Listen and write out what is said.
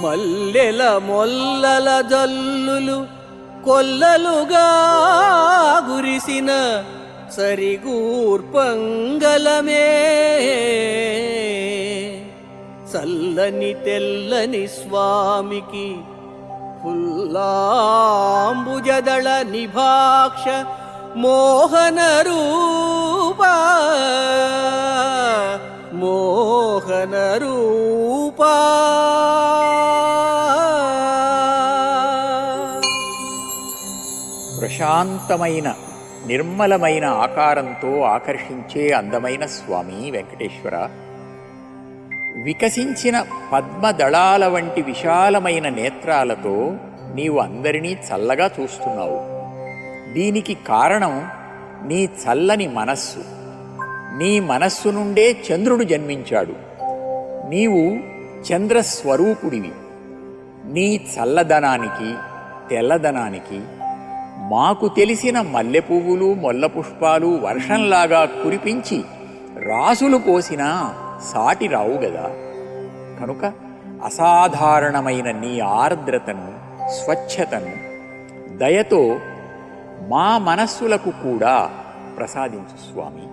మల్లెల మొల్లల జల్లులు కొల్లలుగా గురిసిన సరిగూర్పంగలమే, చల్లని తెల్లని స్వామికి ఫుల్లాంబుజదళ నిభాక్ష మోహన రూపా, మోహన రూపా. ప్రశాంతమైన నిర్మలమైన ఆకారంతో ఆకర్షించే అందమైన స్వామి వెంకటేశ్వర. వికసించిన పద్మదళాల వంటి విశాలమైన నేత్రాలతో నీవు అందరినీ చల్లగా చూస్తున్నావు. దీనికి కారణం నీ చల్లని మనస్సు. నీ మనస్సు నుండే చంద్రుడు జన్మించాడు. నీవు చంద్రస్వరూపుడివి. నీ చల్లదనానికి తెల్లదనానికి మాకు తెలిసిన మల్లెపువ్వులు మొల్ల పుష్పాలు వర్షంలాగా కురిపించి రాసులు పోసినా సాటి రావు గదా. కనుక అసాధారణమైన నీ ఆర్ద్రతను స్వచ్ఛతను దయతో మా మనస్సులకు కూడా ప్రసాదించు స్వామి.